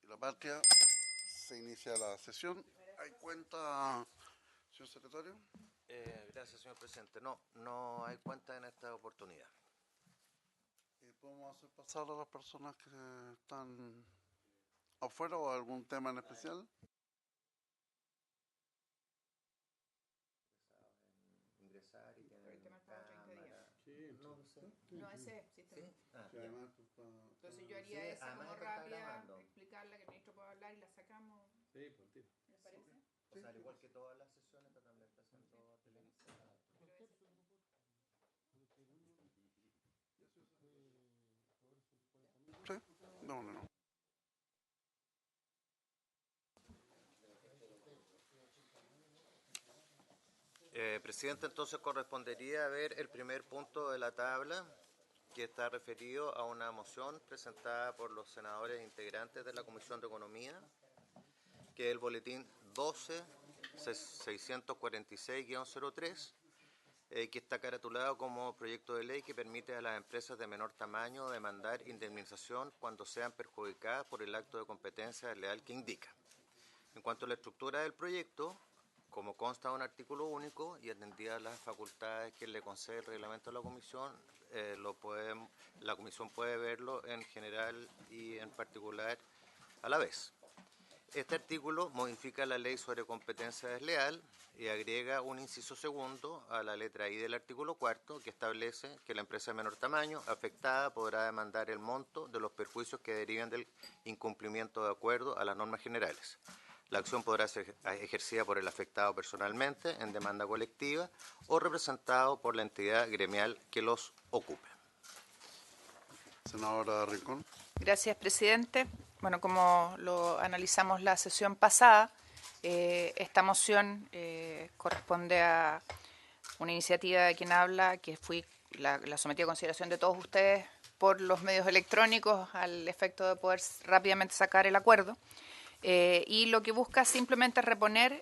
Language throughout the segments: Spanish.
y la Patria. Se inicia la sesión. ¿Hay cuenta, señor secretario? Gracias, señor presidente. No hay cuenta en esta oportunidad. ¿Podemos hacer pasar a las personas que están afuera o algún tema en especial? Ingresar y tener el tema es para 30 días. Sí, no sé. No, ese sistema. ¿Sí? Sí, además, Entonces yo haría esa además como esto está rápida, grabando. explicarla, que el ministro pueda hablar y la sacamos. sí, por ti. ¿Les parece? O sea, al igual que todas las sesiones, esta también está siendo televisada. Sí, no. Presidente, entonces correspondería ver el primer punto de la tabla, que está referido a una moción presentada por los senadores integrantes de la Comisión de Economía, que es el boletín 12-646-03, que está caratulado como proyecto de ley que permite a las empresas de menor tamaño demandar indemnización cuando sean perjudicadas por el acto de competencia desleal que indica. En cuanto a la estructura del proyecto, como consta de un artículo único y atendidas las facultades que le concede el reglamento a la comisión, la comisión puede verlo en general y en particular a la vez. Este artículo modifica la ley sobre competencia desleal y agrega un inciso segundo a la letra I del artículo cuarto, que establece que la empresa de menor tamaño afectada podrá demandar el monto de los perjuicios que deriven del incumplimiento de acuerdo a las normas generales. La acción podrá ser ejercida por el afectado personalmente en demanda colectiva o representado por la entidad gremial que los ocupe. Senadora Rincón. Gracias, presidente. Bueno, como lo analizamos la sesión pasada, esta moción corresponde a una iniciativa de quien habla, que la sometí a consideración de todos ustedes por los medios electrónicos al efecto de poder rápidamente sacar el acuerdo. Y lo que busca simplemente es reponer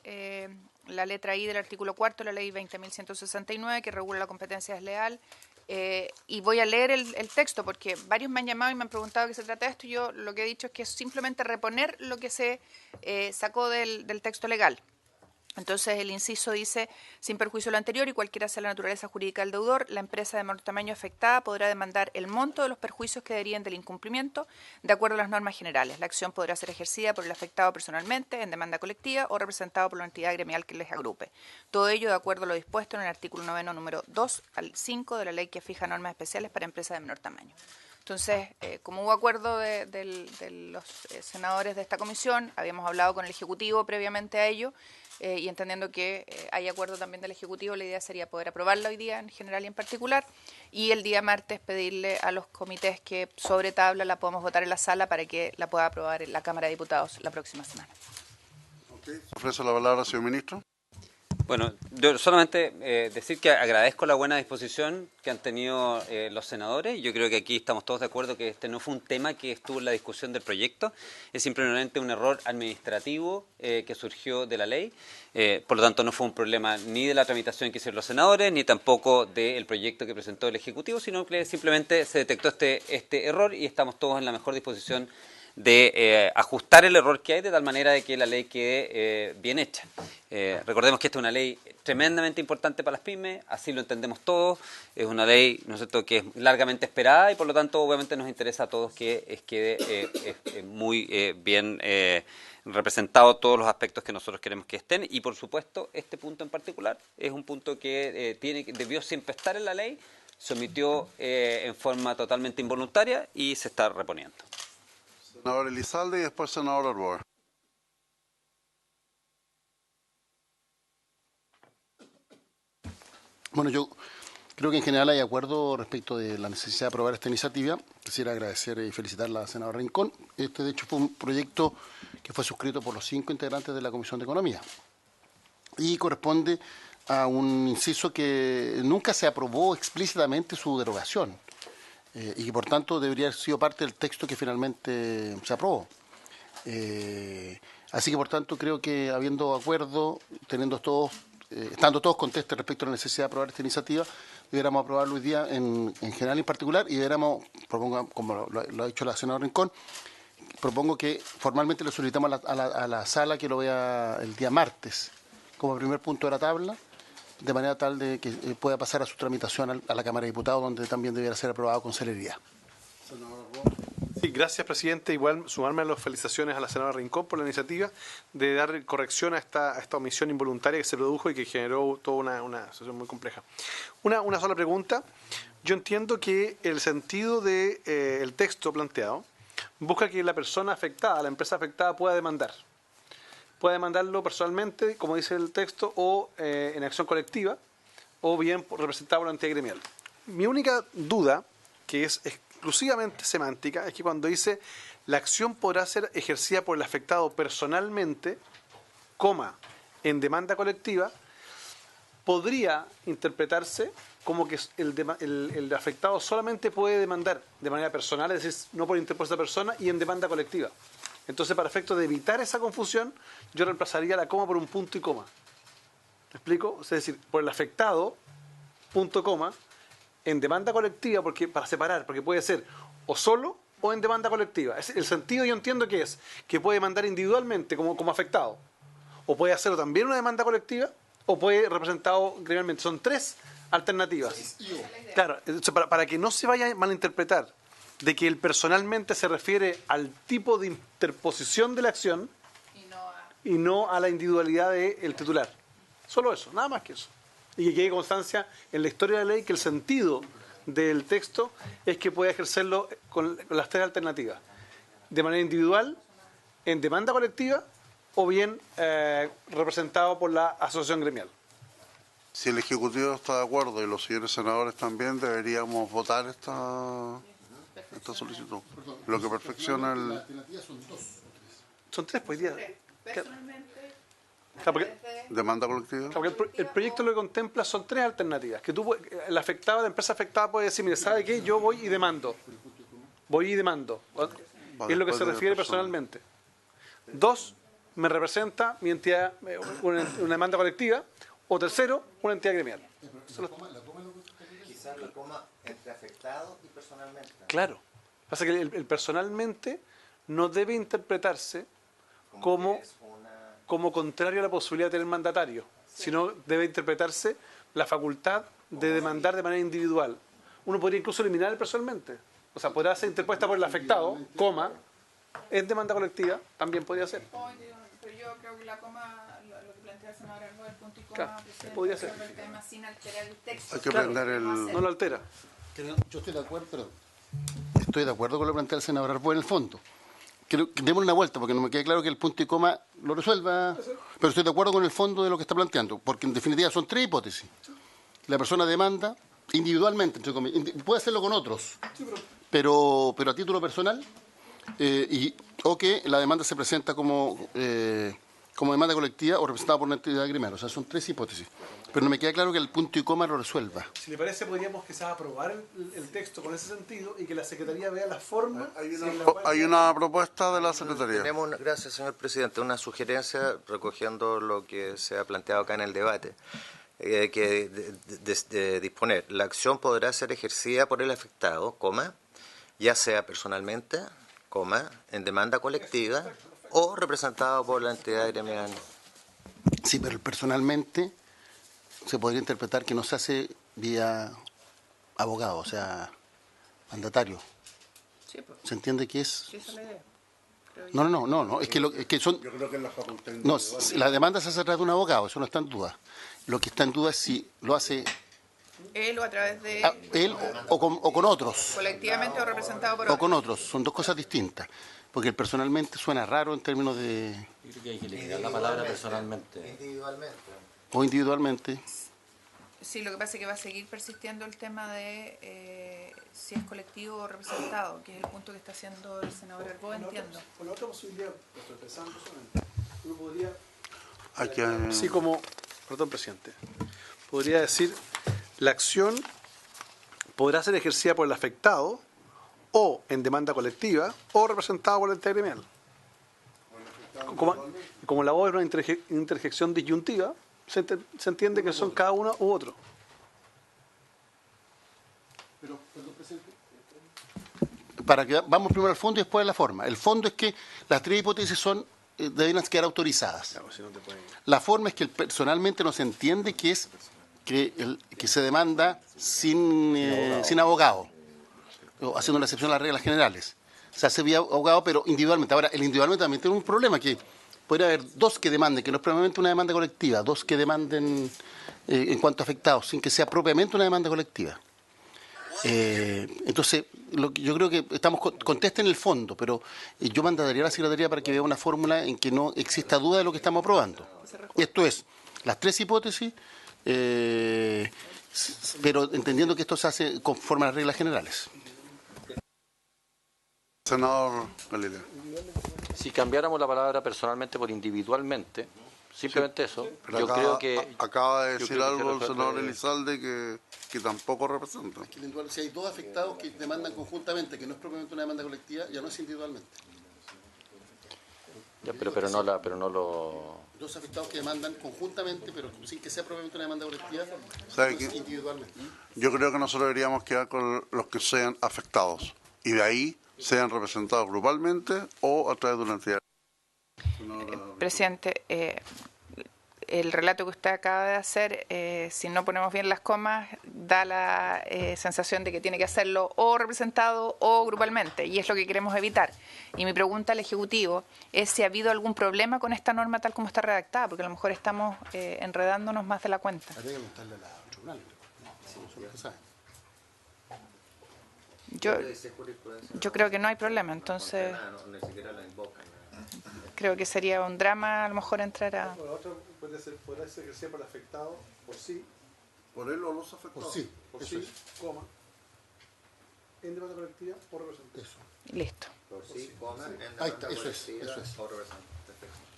la letra I del artículo 4 de la ley 20.169, que regula la competencia desleal. Y voy a leer el texto porque varios me han llamado y me han preguntado de qué se trata esto. Y yo lo que he dicho es que es simplemente reponer lo que se sacó del texto legal. Entonces, el inciso dice: sin perjuicio de lo anterior y cualquiera sea la naturaleza jurídica del deudor, la empresa de menor tamaño afectada podrá demandar el monto de los perjuicios que deriven del incumplimiento de acuerdo a las normas generales. La acción podrá ser ejercida por el afectado personalmente en demanda colectiva o representado por la entidad gremial que les agrupe. Todo ello de acuerdo a lo dispuesto en el artículo 9, número 2 al 5 de la ley que fija normas especiales para empresas de menor tamaño. Entonces, como hubo acuerdo de los senadores de esta comisión, habíamos hablado con el Ejecutivo previamente a ello, y entendiendo que hay acuerdo también del Ejecutivo, la idea sería poder aprobarla hoy día en general y en particular, y el día martes pedirle a los comités que sobre tabla la podamos votar en la sala para que la pueda aprobar en la Cámara de Diputados la próxima semana. Okay. Ofrezco la palabra, señor ministro. Bueno, yo solamente decir que agradezco la buena disposición que han tenido los senadores. Yo creo que aquí estamos todos de acuerdo que este no fue un tema que estuvo en la discusión del proyecto, es simplemente un error administrativo que surgió de la ley. Por lo tanto, no fue un problema ni de la tramitación que hicieron los senadores, ni tampoco del proyecto que presentó el Ejecutivo, sino que simplemente se detectó este error y estamos todos en la mejor disposición de ajustar el error que hay de tal manera de que la ley quede bien hecha. Recordemos que esta es una ley tremendamente importante para las pymes, así lo entendemos todos, es una ley, ¿no es cierto?, que es largamente esperada y por lo tanto obviamente nos interesa a todos que quede muy bien representado todos los aspectos que nosotros queremos que estén y por supuesto este punto en particular es un punto que debió siempre estar en la ley, se omitió en forma totalmente involuntaria y se está reponiendo. Senador Elizalde y después senador Arboga. Bueno, yo creo que en general hay acuerdo respecto de la necesidad de aprobar esta iniciativa. Quisiera agradecer y felicitar a la senadora Rincón. Este, de hecho, fue un proyecto que fue suscrito por los 5 integrantes de la Comisión de Economía y corresponde a un inciso que nunca se aprobó explícitamente su derogación y que, por tanto, debería haber sido parte del texto que finalmente se aprobó. Así que, por tanto, creo que habiendo acuerdo, estando todos contentos respecto a la necesidad de aprobar esta iniciativa, deberíamos aprobarlo hoy día en general y en particular, y deberíamos, como lo ha dicho la senadora Rincón, propongo que formalmente le solicitamos a la sala que lo vea el día martes como primer punto de la tabla, de manera tal de que pueda pasar a su tramitación a la Cámara de Diputados, donde también debiera ser aprobado con celeridad. Sí, gracias, presidente. Igual sumarme a las felicitaciones a la senadora Rincón por la iniciativa de dar corrección a esta omisión involuntaria que se produjo y que generó toda una situación muy compleja. Una sola pregunta. Yo entiendo que el sentido del texto planteado busca que la persona afectada, la empresa afectada, pueda demandar. Pueda demandarlo personalmente, como dice el texto, o en acción colectiva, o bien representado por la entidad gremial. Mi única duda, que es exclusivamente semántica, es que cuando dice la acción podrá ser ejercida por el afectado personalmente, en demanda colectiva, podría interpretarse como que el afectado solamente puede demandar de manera personal, es decir, no por interpuesta persona, y en demanda colectiva. Entonces, para efectos de evitar esa confusión, yo reemplazaría la coma por un punto y coma. ¿Me explico? Es decir, por el afectado, punto coma, en demanda colectiva, para separar, porque puede ser o solo o en demanda colectiva. El sentido yo entiendo que es que puede demandar individualmente como afectado, o puede hacerlo también una demanda colectiva, o puede representado gremialmente. Son tres alternativas. Claro, para que no se vaya a malinterpretar de que el personalmente se refiere al tipo de interposición de la acción y no a la individualidad del titular. Solo eso, nada más que eso. Y que quede constancia en la historia de la ley que el sentido del texto es que pueda ejercerlo con las tres alternativas. De manera individual, en demanda colectiva o bien representado por la asociación gremial. Si el Ejecutivo está de acuerdo y los señores senadores también, deberíamos votar esta solicitud. Lo que perfecciona el... Las alternativas son dos. Son tres, pues, día. Personalmente, ¿Demanda colectiva? Porque el proyecto lo que contempla son tres alternativas. Que la empresa afectada puede decir, mire, ¿sabe qué? Yo voy y demando. Voy y demando. Vale, Es lo que se después de refiere persona. personalmente. Dos, me representa mi entidad, una demanda colectiva. O tercero, una entidad gremial. Quizás la coma entre afectado y personalmente. Claro. Pasa que el personalmente no debe interpretarse como contrario a la posibilidad de tener mandatario, sino debe interpretarse la facultad de demandar de manera individual. Uno podría incluso eliminar el personalmente. O sea, podrá ser interpuesta por el afectado, en demanda colectiva, también podría ser. pero yo creo que la coma, lo que plantea el senador Arbo, el punto y coma, Claro, presidente, podría ser. sobre el tema sin alterar el texto. Hay que prender el... No lo altera. Yo estoy de acuerdo, perdón. Estoy de acuerdo con lo que plantea el senador Arbó en el fondo. Creo que démosle una vuelta, porque no me queda claro que el punto y coma lo resuelva, pero estoy de acuerdo con el fondo de lo que está planteando, porque en definitiva son tres hipótesis. La persona demanda individualmente, entre comillas, puede hacerlo con otros, pero a título personal, o que la demanda se presenta como demanda colectiva o representada por una entidad gremial. O sea, son tres hipótesis. Pero no me queda claro que el punto y coma lo resuelva. Si le parece, podríamos quizás aprobar el texto con ese sentido y que la Secretaría vea la forma. Hay una propuesta de la Secretaría. Gracias, señor presidente, una sugerencia recogiendo lo que se ha planteado acá en el debate. De disponer, la acción podrá ser ejercida por el afectado, ya sea personalmente, en demanda colectiva o representado por la entidad gremial. Sí, pero personalmente se podría interpretar que no se hace vía abogado, o sea, mandatario. Sí, pues, ¿Se entiende que es? sí, esa es la idea. No, es que son... Yo creo que es la facultad No, individual. la demanda se hace a través de un abogado, eso no está en duda. Lo que está en duda es si lo hace Él o a través de él o con otros, colectivamente o representado por o con otros. Son dos cosas distintas, porque el personalmente suena raro en términos de... Yo creo que hay que eliminar la palabra personalmente. Individualmente. o individualmente. Sí, lo que pasa es que va a seguir persistiendo el tema de si es colectivo o representado, que es el punto que está haciendo el senador Arbó, entiendo. Con la otra posibilidad, estoy pensando solamente, uno podría, Hay que... así como, perdón, presidente, podría decir, la acción podrá ser ejercida por el afectado o en demanda colectiva o representado por la entidad gremial. Como la voz es una interjección disyuntiva, se entiende que son cada uno u otro. vamos primero al fondo y después a la forma. El fondo es que las 3 hipótesis deben quedar autorizadas. La forma es que personalmente no se entiende que es que se demanda sin abogado, o haciendo una excepción a las reglas generales. Se hace vía abogado, pero individualmente. Ahora, el individualmente también tiene un problema, que podría haber 2 que demanden, que no es propiamente una demanda colectiva, 2 que demanden en cuanto a afectados, sin que sea propiamente una demanda colectiva. Entonces, yo creo que contesten el fondo, pero yo mandaría a la Secretaría para que vea una fórmula en que no exista duda de lo que estamos aprobando. Esto es, las 3 hipótesis, pero entendiendo que esto se hace conforme a las reglas generales. Senador Galilea. Si cambiáramos la palabra personalmente por individualmente, simplemente eso, Pero yo creo que... acaba de yo decir creo que algo el se senador resuelve- Elizalde que tampoco representa. Si hay 2 afectados que demandan conjuntamente, que no es propiamente una demanda colectiva, ya no es individualmente. Ya, pero no lo... 2 afectados que demandan conjuntamente, pero sin que sea propiamente una demanda colectiva, ¿Sabe no es qué? individualmente. Yo creo que nosotros deberíamos quedar con los que sean afectados y de ahí sean representados grupalmente o a través de una entidad. Presidente, el relato que usted acaba de hacer, si no ponemos bien las comas, da la sensación de que tiene que hacerlo o representado o grupalmente, y es lo que queremos evitar. Y mi pregunta al Ejecutivo es si ha habido algún problema con esta norma tal como está redactada, porque a lo mejor estamos enredándonos más de la cuenta. Habría que preguntarle a la tribunal. Sí, eso es lo que saben. Yo creo que no hay problema, entonces creo que sería un drama a lo mejor entrar a... La otra podría ser que sea por afectado, por sí, Por él o los afectados. Sí, por eso sí, es. coma, en demanda colectiva o representante. Eso. Listo. Por sí, coma, en Ahí está, demanda eso es, colectiva eso es. o representante.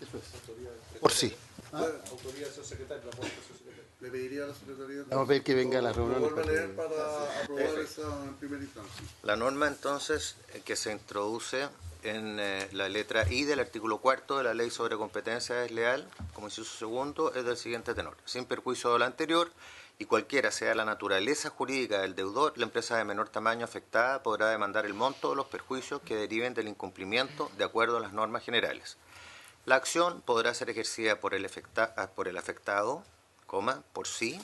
Eso es. Por sí. Autoridad de su secretario, la puesta de su secretario. Le pediría a la Secretaría. Vamos a ver que venga a la reunión. Vuelve a leer para aprobar esa en primera instancia. La norma entonces que se introduce en la letra I del artículo 4 de la Ley sobre Competencia Desleal, como inciso segundo, es del siguiente tenor. Sin perjuicio de lo anterior, y cualquiera sea la naturaleza jurídica del deudor, la empresa de menor tamaño afectada podrá demandar el monto de los perjuicios que deriven del incumplimiento de acuerdo a las normas generales. La acción podrá ser ejercida por el afectado, por sí,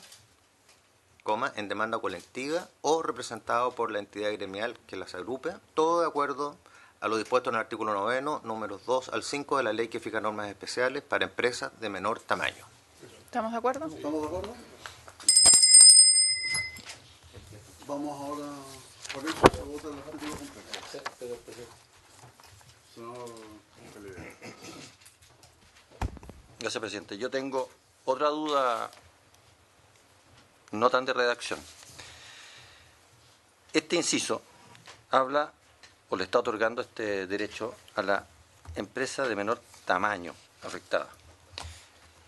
en demanda colectiva o representado por la entidad gremial que las agrupe, todo de acuerdo a lo dispuesto en el artículo 9, números 2 al 5 de la ley que fija normas especiales para empresas de menor tamaño. ¿Estamos de acuerdo? ¿Estamos de acuerdo? Vamos ahora, por eso se vota el artículo completo. Senador Galilea. Gracias, presidente. Yo tengo otra duda, no tan de redacción. Este inciso habla o le está otorgando este derecho a la empresa de menor tamaño afectada.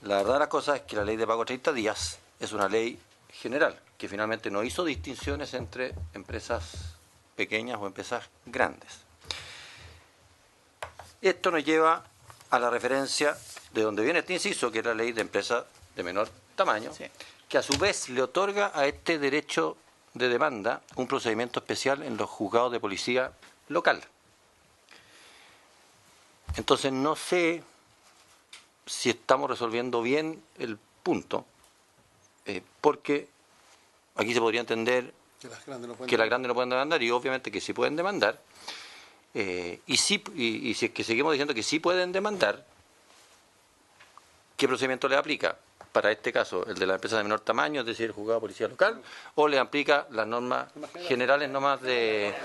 La verdad de las cosas es que la ley de pago a 30 días es una ley general que finalmente no hizo distinciones entre empresas pequeñas o empresas grandes. Esto nos lleva a la referencia de donde viene este inciso, que es la ley de empresas de menor tamaño, Sí. que a su vez le otorga a este derecho de demanda un procedimiento especial en los juzgados de policía local. Entonces no sé si estamos resolviendo bien el punto, porque aquí se podría entender Que las grandes no pueden. que las grandes no pueden demandar y obviamente que sí pueden demandar, y si es que seguimos diciendo que sí pueden demandar, ¿qué procedimiento le aplica? Para este caso, el de la empresa de menor tamaño, es decir, el juzgado de policía local, o le aplica las normas generales nomás de...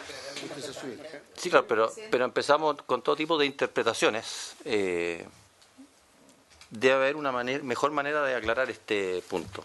Sí, claro, pero empezamos con todo tipo de interpretaciones. Debe haber una mejor manera de aclarar este punto.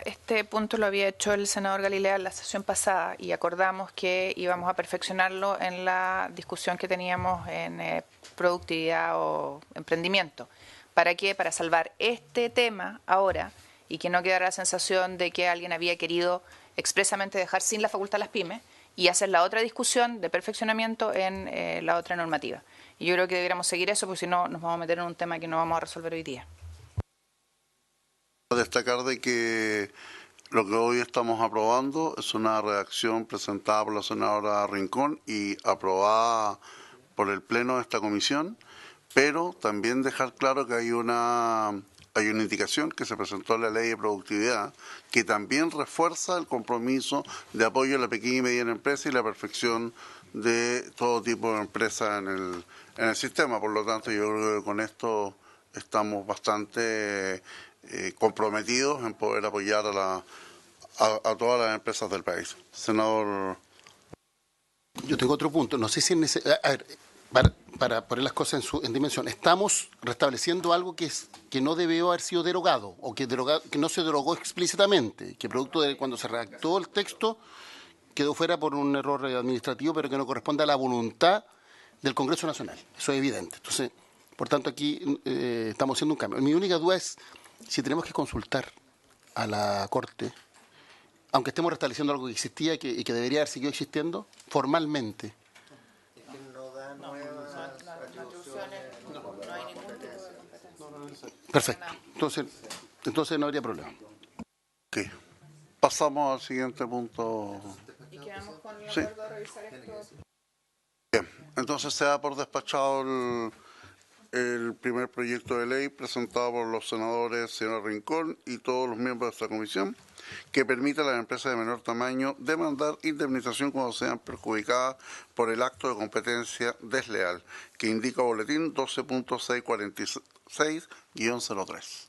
Este punto lo había hecho el senador Galilea en la sesión pasada y acordamos que íbamos a perfeccionarlo en la discusión que teníamos en productividad o emprendimiento. ¿Para qué? Para salvar este tema ahora y que no quedara la sensación de que alguien había querido expresamente dejar sin la facultad a las pymes y hacer la otra discusión de perfeccionamiento en la otra normativa. Y yo creo que deberíamos seguir eso porque si no nos vamos a meter en un tema que no vamos a resolver hoy día. Destacar de que Lo que hoy estamos aprobando es una redacción presentada por la senadora Rincón y aprobada por el Pleno de esta comisión, pero también dejar claro que hay una indicación que se presentó en la Ley de Productividad que también refuerza el compromiso de apoyo a la pequeña y mediana empresa y la perfección de todo tipo de empresas en el sistema. Por lo tanto, yo creo que con esto estamos bastante comprometidos en poder apoyar a todas las empresas del país. Senador. Yo tengo otro punto. No sé si es necesario. A ver, para poner las cosas en dimensión, estamos restableciendo algo que no debió haber sido derogado o que no se derogó explícitamente, que producto de cuando se redactó el texto quedó fuera por un error administrativo, pero que no corresponde a la voluntad del Congreso Nacional. Eso es evidente. Entonces, por tanto, aquí estamos haciendo un cambio. Mi única duda es si tenemos que consultar a la Corte, aunque estemos restableciendo algo que existía y que debería haber seguido existiendo, formalmente. Perfecto. Entonces no habría problema. Ok. Pasamos al siguiente punto. Y quedamos con el Sí. acuerdo de revisar esto. Bien. Entonces se da por despachado el primer proyecto de ley presentado por los senadores señor Rincón y todos los miembros de esta comisión, que permite a las empresas de menor tamaño demandar indemnización cuando sean perjudicadas por el acto de competencia desleal, que indica boletín 12.646-03.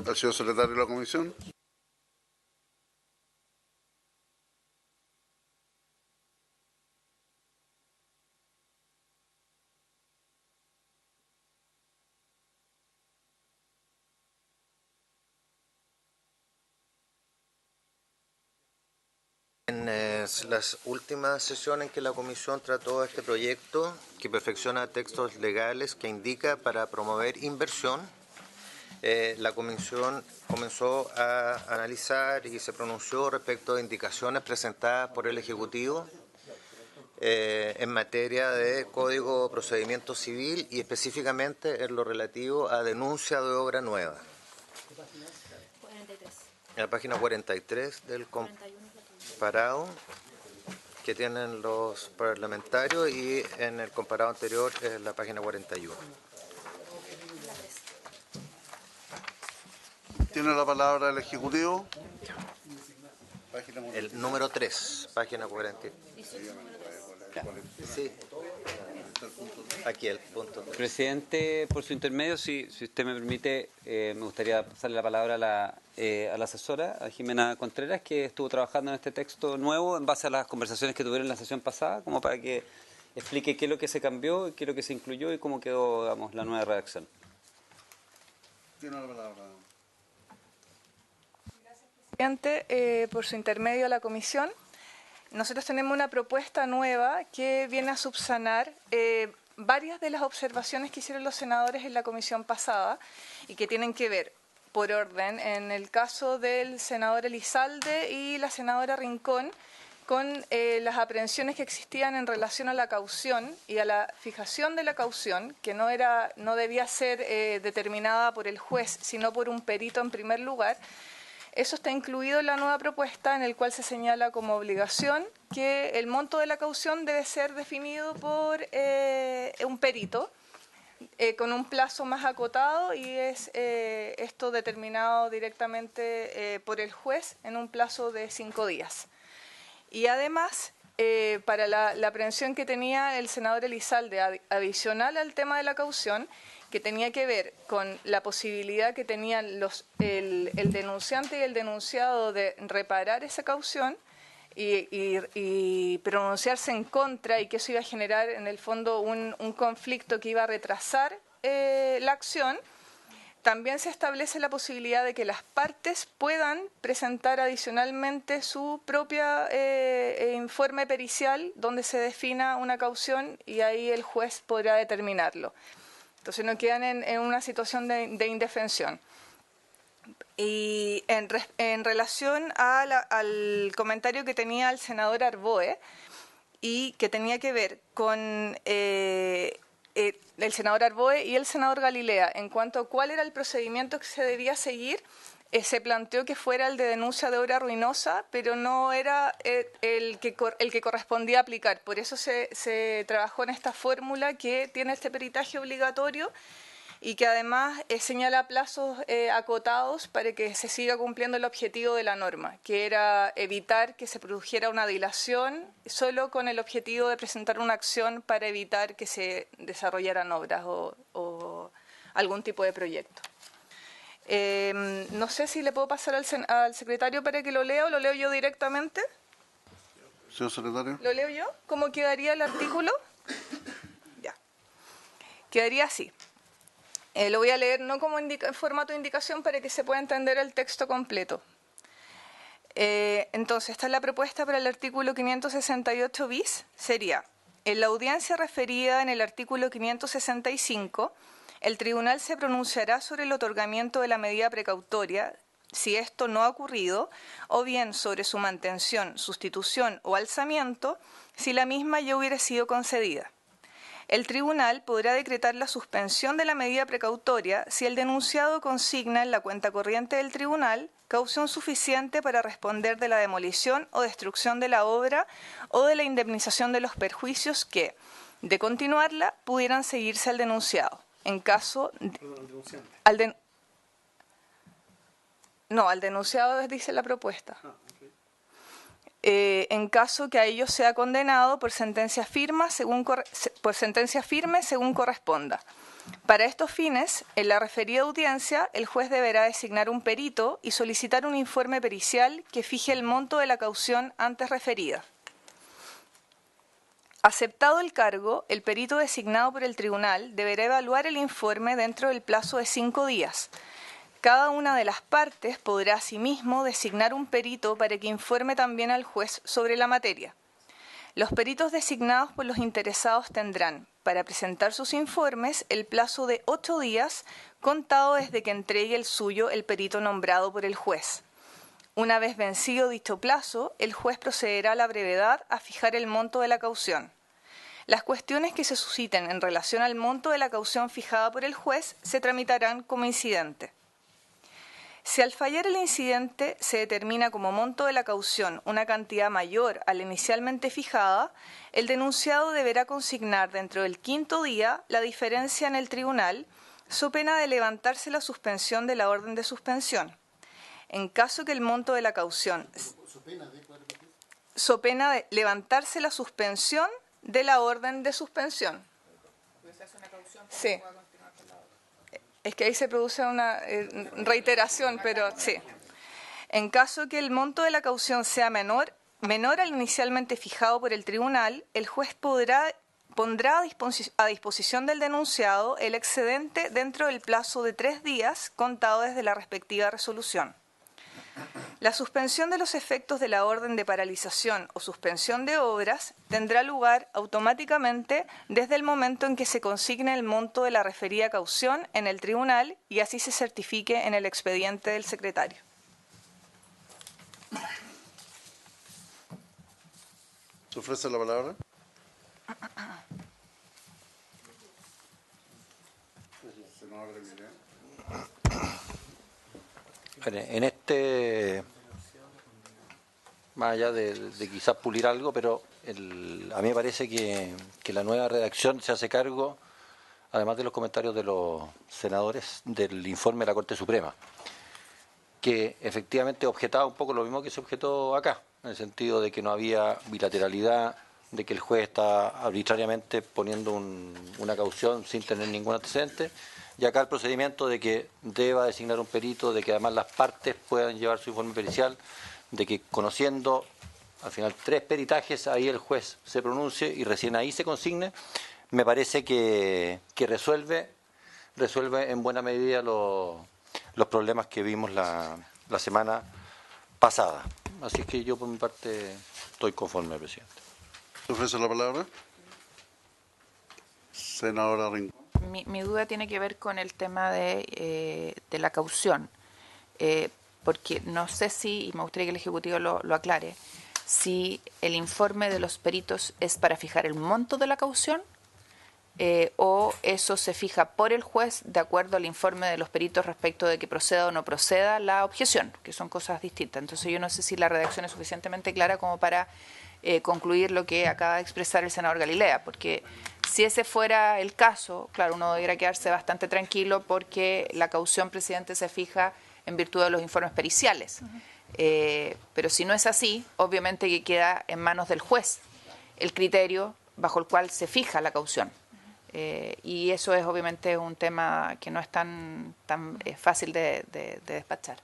¿El señor secretario de la comisión? En las últimas sesiones en que la Comisión trató este proyecto, que perfecciona textos legales que indica para promover inversión, la Comisión comenzó a analizar y se pronunció respecto de indicaciones presentadas por el Ejecutivo en materia de Código de Procedimiento Civil y específicamente en lo relativo a denuncia de obra nueva. 43. En la página 43 del comparado que tienen los parlamentarios y en el comparado anterior en la página 41. ¿Tiene la palabra el Ejecutivo? El número 3, página 40. Sí. Aquí el punto 3. Presidente, por su intermedio, si usted me permite, me gustaría pasarle la palabra a la asesora, a Jimena Contreras, que estuvo trabajando en este texto nuevo en base a las conversaciones que tuvieron en la sesión pasada, como para que explique qué es lo que se cambió, qué es lo que se incluyó y cómo quedó, digamos, la nueva redacción. Tiene la palabra. Presidente, por su intermedio a la comisión, nosotros tenemos una propuesta nueva que viene a subsanar varias de las observaciones que hicieron los senadores en la comisión pasada y que tienen que ver, por orden, en el caso del senador Elizalde y la senadora Rincón, con las aprehensiones que existían en relación a la caución y a la fijación de la caución, que no debía ser determinada por el juez, sino por un perito en primer lugar. Eso está incluido en la nueva propuesta, en el cual se señala como obligación que el monto de la caución debe ser definido por un perito, con un plazo más acotado, y es esto determinado directamente por el juez en un plazo de 5 días. Y además, para la aprehensión que tenía el senador Elizalde, adicional al tema de la caución, que tenía que ver con la posibilidad que tenían el denunciante y el denunciado de reparar esa caución y pronunciarse en contra, y que eso iba a generar en el fondo un conflicto que iba a retrasar la acción. También se establece la posibilidad de que las partes puedan presentar adicionalmente su propia informe pericial donde se defina una caución, y ahí el juez podrá determinarlo. Entonces no quedan en una situación de indefensión. Y en relación al comentario que tenía el senador Arboe y que tenía que ver con el senador Arboe y el senador Galilea en cuanto a cuál era el procedimiento que se debía seguir, se planteó que fuera el de denuncia de obra ruinosa, pero no era el que correspondía aplicar. Por eso se trabajó en esta fórmula que tiene este peritaje obligatorio y que además señala plazos acotados para que se siga cumpliendo el objetivo de la norma, que era evitar que se produjera una dilación solo con el objetivo de presentar una acción para evitar que se desarrollaran obras o algún tipo de proyecto. No sé si le puedo pasar al secretario para que lo lea o lo leo yo directamente. Señor secretario. ¿Lo leo yo? ¿Cómo quedaría el artículo? Ya. Quedaría así. Lo voy a leer no como en formato de indicación para que se pueda entender el texto completo. Entonces, esta es la propuesta para el artículo 568 bis. Sería, en la audiencia referida en el artículo 565, el tribunal se pronunciará sobre el otorgamiento de la medida precautoria, si esto no ha ocurrido, o bien sobre su mantención, sustitución o alzamiento, si la misma ya hubiera sido concedida. El tribunal podrá decretar la suspensión de la medida precautoria si el denunciado consigna en la cuenta corriente del tribunal caución suficiente para responder de la demolición o destrucción de la obra o de la indemnización de los perjuicios que, de continuarla, pudieran seguirse al denunciado. En caso al denunciado dice la propuesta. En caso que a ello sea condenado por sentencia firme según corresponda. Para estos fines, en la referida audiencia, el juez deberá designar un perito y solicitar un informe pericial que fije el monto de la caución antes referida. Aceptado el cargo, el perito designado por el tribunal deberá evaluar el informe dentro del plazo de 5 días. Cada una de las partes podrá asimismo designar un perito para que informe también al juez sobre la materia. Los peritos designados por los interesados tendrán, para presentar sus informes, el plazo de 8 días, contado desde que entregue el suyo el perito nombrado por el juez. Una vez vencido dicho plazo, el juez procederá a la brevedad a fijar el monto de la caución. Las cuestiones que se susciten en relación al monto de la caución fijada por el juez se tramitarán como incidente. Si al fallar el incidente se determina como monto de la caución una cantidad mayor a la inicialmente fijada, el denunciado deberá consignar dentro del 5º día la diferencia en el tribunal, so pena de levantarse la suspensión de la orden de suspensión. En caso que el monto de la caución... So pena de levantarse la suspensión de la orden de suspensión. Sí. Es que ahí se produce una reiteración, pero sí. En caso que el monto de la caución sea menor al inicialmente fijado por el tribunal, el juez pondrá a disposición del denunciado el excedente dentro del plazo de 3 días contado desde la respectiva resolución. La suspensión de los efectos de la orden de paralización o suspensión de obras tendrá lugar automáticamente desde el momento en que se consigne el monto de la referida caución en el tribunal y así se certifique en el expediente del secretario. ¿Se ofrece la palabra? En este, más allá de quizás pulir algo, pero a mí me parece que la nueva redacción se hace cargo, además de los comentarios de los senadores, del informe de la Corte Suprema, que efectivamente objetaba un poco lo mismo que se objetó acá, en el sentido de que no había bilateralidad, de que el juez está arbitrariamente poniendo una caución sin tener ningún antecedente. Y acá el procedimiento de que deba designar un perito, de que además las partes puedan llevar su informe pericial, de que conociendo al final 3 peritajes, ahí el juez se pronuncie y recién ahí se consigne, me parece que resuelve en buena medida los problemas que vimos la semana pasada. Así es que yo por mi parte estoy conforme, presidente. ¿Se ofrece la palabra? Senadora Rincón. mi duda tiene que ver con el tema de la caución, porque no sé si, y me gustaría que el Ejecutivo lo aclare, si el informe de los peritos es para fijar el monto de la caución o eso se fija por el juez de acuerdo al informe de los peritos respecto de que proceda o no proceda la objeción, que son cosas distintas. Entonces yo no sé si la redacción es suficientemente clara como para concluir lo que acaba de expresar el senador Galilea, porque si ese fuera el caso, claro, uno debería quedarse bastante tranquilo porque la caución, presidente, se fija en virtud de los informes periciales. Pero si no es así, obviamente que queda en manos del juez el criterio bajo el cual se fija la caución. Y eso es obviamente un tema que no es tan fácil de despachar.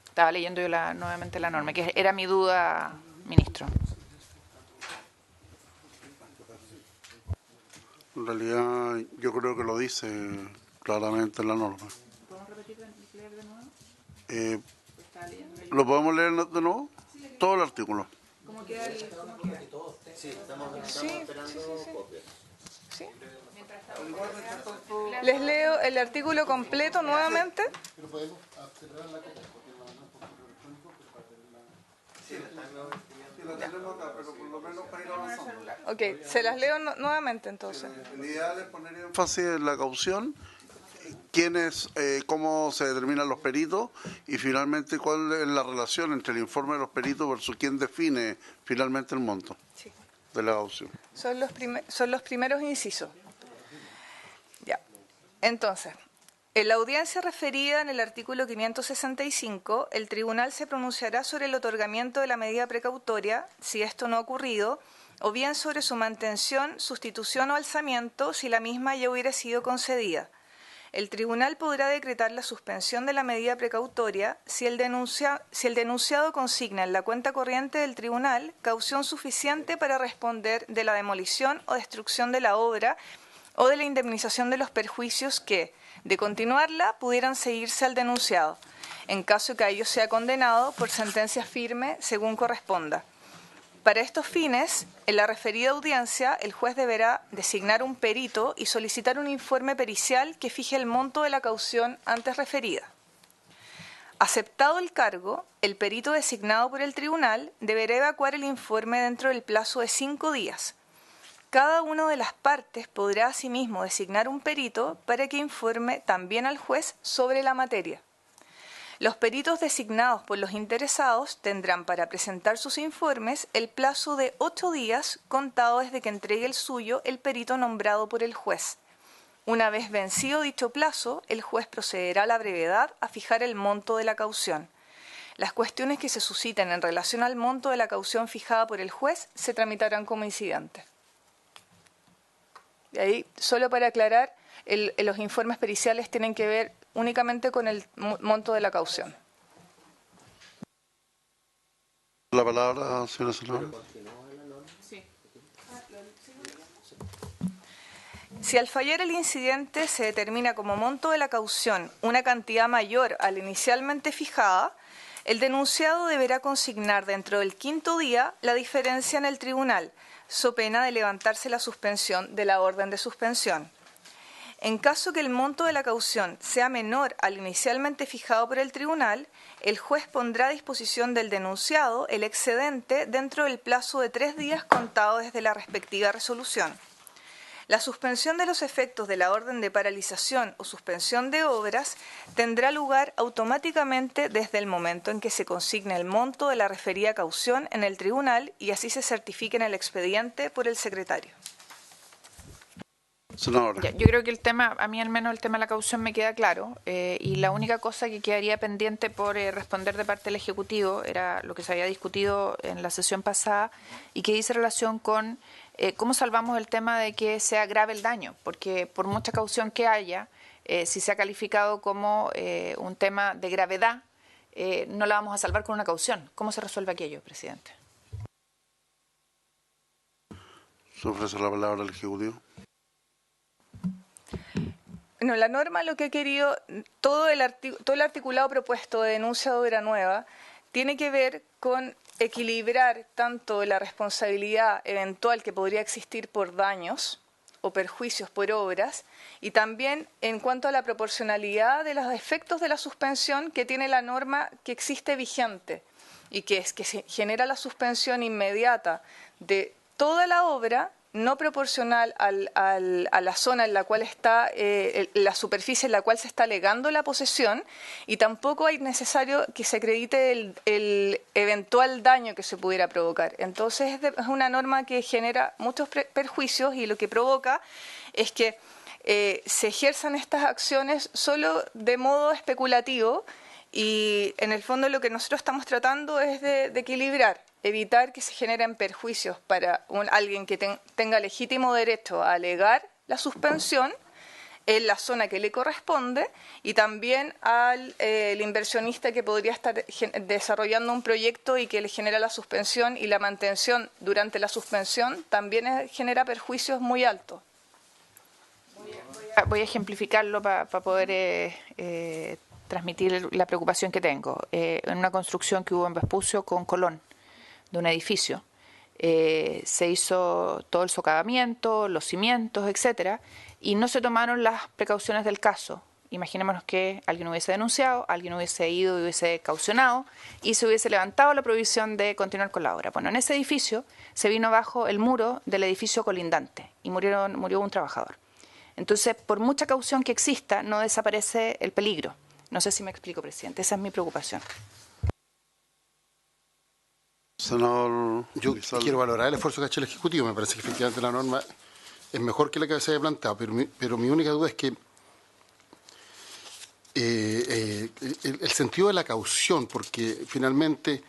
Estaba leyendo yo nuevamente la norma, que era mi duda, ministro. En realidad yo creo que lo dice claramente en la norma. ¿Podemos repetir leer de nuevo? ¿Lo podemos leer de nuevo? Todo el artículo. ¿Cómo queda el...? Sí, estamos Sí. esperando copias. ¿Sí? Les leo el artículo completo nuevamente. Pero podemos cerrar la copia porque lo mandamos por correo electrónico, pero para tenerla... Sí, la tenemos acá, pero por lo menos para ir avanzando. Ok, se las leo nuevamente entonces. El ideal es poner énfasis en la caución, cómo se determinan los peritos y finalmente cuál es la relación entre el informe de los peritos versus quién define finalmente el monto Sí. de la caución. Son los primeros incisos. Ya. Entonces, en la audiencia referida en el artículo 565, el tribunal se pronunciará sobre el otorgamiento de la medida precautoria, si esto no ha ocurrido, o bien sobre su mantención, sustitución o alzamiento, si la misma ya hubiera sido concedida. El tribunal podrá decretar la suspensión de la medida precautoria si el denunciado consigna en la cuenta corriente del tribunal caución suficiente para responder de la demolición o destrucción de la obra o de la indemnización de los perjuicios que, de continuarla, pudieran seguirse al denunciado, en caso que a ello sea condenado por sentencia firme según corresponda. Para estos fines, en la referida audiencia, el juez deberá designar un perito y solicitar un informe pericial que fije el monto de la caución antes referida. Aceptado el cargo, el perito designado por el tribunal deberá evacuar el informe dentro del plazo de 5 días. Cada una de las partes podrá asimismo designar un perito para que informe también al juez sobre la materia. Los peritos designados por los interesados tendrán para presentar sus informes el plazo de 8 días contado desde que entregue el suyo el perito nombrado por el juez. Una vez vencido dicho plazo, el juez procederá a la brevedad a fijar el monto de la caución. Las cuestiones que se susciten en relación al monto de la caución fijada por el juez se tramitarán como incidentes. Y ahí, solo para aclarar, los informes periciales tienen que ver únicamente con el monto de la caución. La palabra, señora senadora. Si al fallar el incidente se determina como monto de la caución una cantidad mayor a la inicialmente fijada, el denunciado deberá consignar dentro del 5º día la diferencia en el tribunal, so pena de levantarse la suspensión de la orden de suspensión. En caso que el monto de la caución sea menor al inicialmente fijado por el tribunal, el juez pondrá a disposición del denunciado el excedente dentro del plazo de 3 días contado desde la respectiva resolución. La suspensión de los efectos de la orden de paralización o suspensión de obras tendrá lugar automáticamente desde el momento en que se consigne el monto de la referida caución en el tribunal y así se certifique en el expediente por el secretario. Senadora. Yo creo que el tema, a mí al menos el tema de la caución me queda claro y la única cosa que quedaría pendiente por responder de parte del Ejecutivo era lo que se había discutido en la sesión pasada y que dice relación con cómo salvamos el tema de que sea grave el daño, porque por mucha caución que haya, si se ha calificado como un tema de gravedad, no la vamos a salvar con una caución. ¿Cómo se resuelve aquello, presidente? Se ofrece la palabra al Ejecutivo. Bueno, la norma lo que ha querido, todo el articulado propuesto de denuncia de obra nueva tiene que ver con equilibrar tanto la responsabilidad eventual que podría existir por daños o perjuicios por obras, y también en cuanto a la proporcionalidad de los efectos de la suspensión que tiene la norma que existe vigente, y que es que se genera la suspensión inmediata de toda la obra, no proporcional a la zona en la cual está, la superficie en la cual se está alegando la posesión, y tampoco es necesario que se acredite el eventual daño que se pudiera provocar. Entonces es una norma que genera muchos perjuicios, y lo que provoca es que se ejerzan estas acciones solo de modo especulativo, y en el fondo lo que nosotros estamos tratando es de equilibrar, evitar que se generen perjuicios para alguien que tenga legítimo derecho a alegar la suspensión en la zona que le corresponde, y también al el inversionista que podría estar desarrollando un proyecto y que le genera la suspensión, y la mantención durante la suspensión también genera perjuicios muy altos. Voy a ejemplificarlo para poder transmitir la preocupación que tengo. En una construcción que hubo en Vespucio con Colón, de un edificio, se hizo todo el socavamiento, los cimientos, etcétera, y no se tomaron las precauciones del caso. Imaginémonos que alguien hubiese denunciado, alguien hubiese ido y hubiese caucionado, y se hubiese levantado la prohibición de continuar con la obra. Bueno, en ese edificio se vino abajo el muro del edificio colindante y murió un trabajador. Entonces, por mucha caución que exista, no desaparece el peligro. No sé si me explico, presidente. Esa es mi preocupación. Senador Yo Elizalde. quiero valorar el esfuerzo que ha hecho el Ejecutivo. Me parece que efectivamente la norma es mejor que la que se haya planteado, pero mi única duda es que el sentido de la caución, porque finalmente,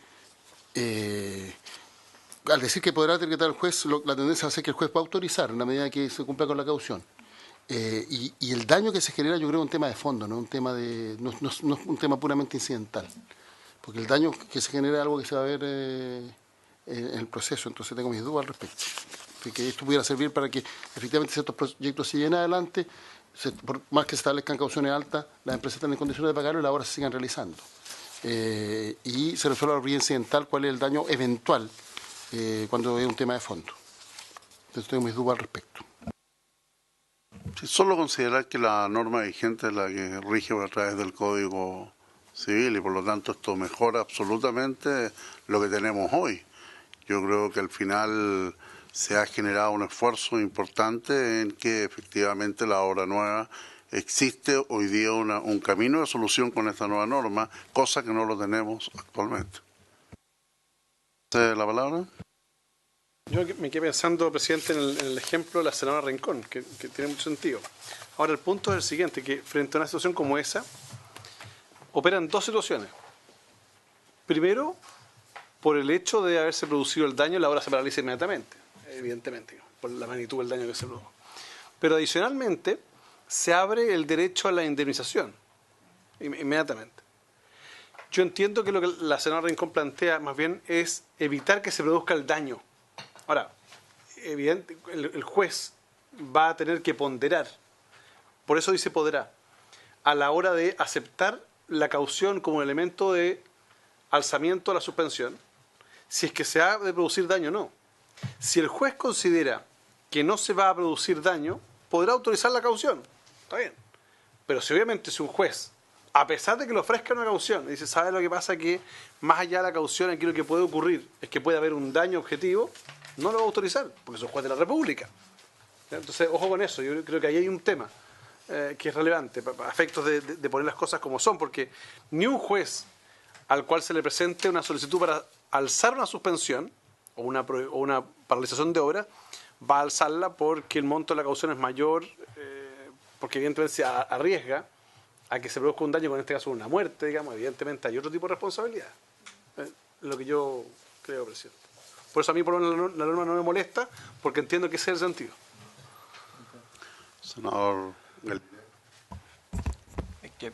al decir que podrá decretar el juez, la tendencia va a ser que el juez va a autorizar en la medida que se cumpla con la caución. Y el daño que se genera, yo creo, es un tema de fondo, no un tema no es un tema puramente incidental, porque el daño que se genera es algo que se va a ver en el proceso. Entonces tengo mis dudas al respecto, de que esto pudiera servir para que efectivamente ciertos proyectos se lleven adelante, por más que se establezcan cauciones altas, las empresas están en condiciones de pagarlo y las obras se sigan realizando. Y se resuelva la vía incidental cuál es el daño eventual cuando es un tema de fondo. Entonces tengo mis dudas al respecto. Sí, solo considerar que la norma vigente es la que rige a través del Código Civil, y por lo tanto esto mejora absolutamente lo que tenemos hoy. Yo creo que al final se ha generado un esfuerzo importante en que efectivamente la obra nueva existe hoy día un camino de solución con esta nueva norma, cosa que no lo tenemos actualmente. ¿La palabra? Yo me quedé pensando, presidente, en el ejemplo de la senadora Rincón, que tiene mucho sentido. Ahora, el punto es el siguiente, que frente a una situación como esa, operan dos situaciones. Primero, por el hecho de haberse producido el daño, la obra se paraliza inmediatamente, evidentemente, por la magnitud del daño que se produjo. Pero adicionalmente, se abre el derecho a la indemnización, inmediatamente. Yo entiendo que lo que la senadora Rincón plantea, más bien, es evitar que se produzca el daño. Ahora, evidente, el juez va a tener que ponderar, por eso dice podrá, a la hora de aceptar la caución como elemento de alzamiento a la suspensión, si es que se ha de producir daño o no. Si el juez considera que no se va a producir daño, podrá autorizar la caución, está bien. Pero si obviamente un juez, a pesar de que le ofrezca una caución, dice, ¿sabe lo que pasa? Que más allá de la caución, aquí lo que puede ocurrir es que puede haber un daño objetivo, no lo va a autorizar, porque es un juez de la República. Entonces, ojo con eso, yo creo que ahí hay un tema que es relevante, a efectos de poner las cosas como son, porque ni un juez al cual se le presente una solicitud para alzar una suspensión o una paralización de obra, va a alzarla porque el monto de la caución es mayor, porque evidentemente se arriesga a que se produzca un daño, con este caso una muerte, digamos, evidentemente hay otro tipo de responsabilidad. Lo que yo creo, presidente. Por eso a mí por lo menos la norma no me molesta, porque entiendo que ese es el sentido. Senador. Es que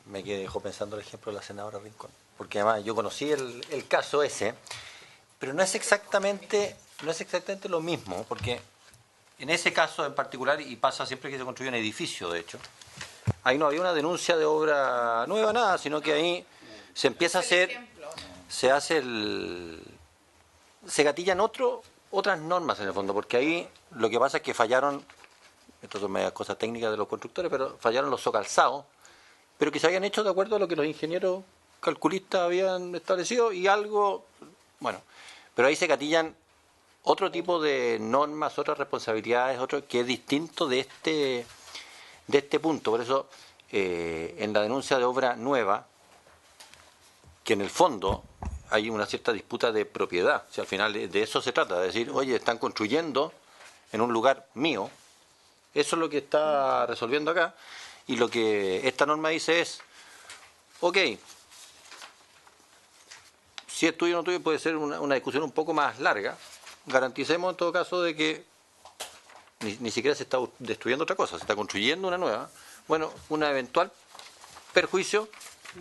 me dejó pensando el ejemplo de la senadora Rincón, porque además yo conocí el caso ese, pero no es exactamente lo mismo, porque en ese caso en particular, y pasa siempre que se construye un edificio, de hecho, ahí no había una denuncia de obra nueva, nada, sino que ahí se empieza a hacer, se gatillan otras normas en el fondo, porque ahí lo que pasa es que fallaron, esto son medias cosas técnicas de los constructores, pero fallaron los socalzados, pero que se habían hecho de acuerdo a lo que los ingenieros calculistas habían establecido y algo, bueno, pero ahí se gatillan otro tipo de normas, otras responsabilidades, otro que es distinto de este punto. Por eso, en la denuncia de obra nueva, que en el fondo hay una cierta disputa de propiedad, si al final de eso se trata, de decir, oye, están construyendo en un lugar mío, eso es lo que está resolviendo acá, y lo que esta norma dice es, ok, si es tuyo o no tuyo puede ser una discusión un poco más larga, garanticemos en todo caso de que ni siquiera se está destruyendo otra cosa, se está construyendo una nueva. Bueno, un eventual perjuicio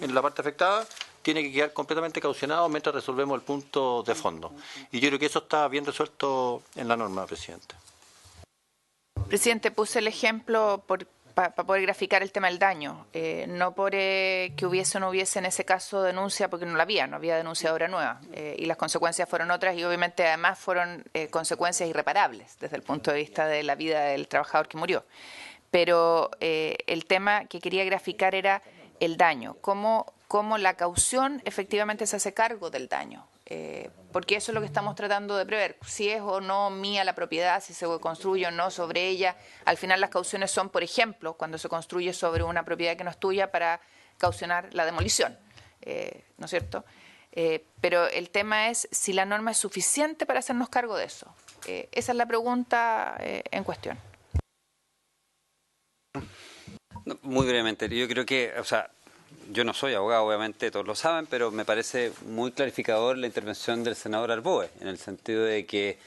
en la parte afectada tiene que quedar completamente caucionado mientras resolvemos el punto de fondo. Y yo creo que eso está bien resuelto en la norma, presidente. Presidente, puse el ejemplo para poder graficar el tema del daño, no por que hubiese o no hubiese en ese caso denuncia, porque no había denuncia de obra nueva, y las consecuencias fueron otras y obviamente además fueron consecuencias irreparables desde el punto de vista de la vida del trabajador que murió. Pero el tema que quería graficar era el daño, cómo la caución efectivamente se hace cargo del daño. Porque eso es lo que estamos tratando de prever, si es o no mía la propiedad, si se construye o no sobre ella. Al final las cauciones son, por ejemplo, cuando se construye sobre una propiedad que no es tuya para caucionar la demolición, ¿no es cierto? Pero el tema es si la norma es suficiente para hacernos cargo de eso. Esa es la pregunta en cuestión. No, muy brevemente, yo creo que, o sea, yo no soy abogado, obviamente, todos lo saben, pero me parece muy clarificador la intervención del senador Arboe, en el sentido de que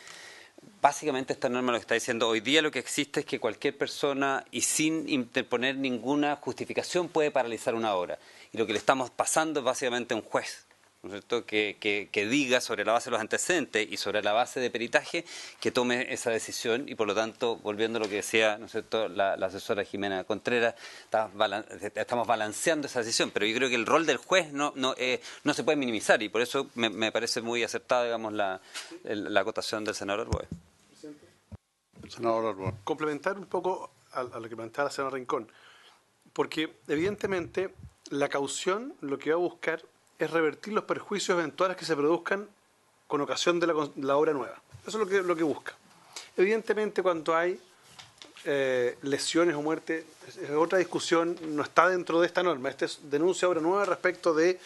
básicamente esta norma lo que está diciendo hoy día, lo que existe es que cualquier persona y sin interponer ninguna justificación puede paralizar una obra. Y lo que le estamos pasando es básicamente a un juez, ¿no es cierto?, que diga sobre la base de los antecedentes y sobre la base de peritaje que tome esa decisión y por lo tanto, volviendo a lo que decía, ¿no es cierto?, la asesora Jimena Contreras, estamos balanceando esa decisión, pero yo creo que el rol del juez no se puede minimizar y por eso me parece muy acertada, digamos, la acotación del senador Arboe. Senador Arboe. Complementar un poco a lo que planteaba la señora Rincón, porque evidentemente la caución lo que va a buscar es revertir los perjuicios eventuales que se produzcan con ocasión de la obra nueva. Eso es lo que busca. Evidentemente, cuando hay lesiones o muerte, es otra discusión, no está dentro de esta norma. Esta es denuncia de obra nueva respecto de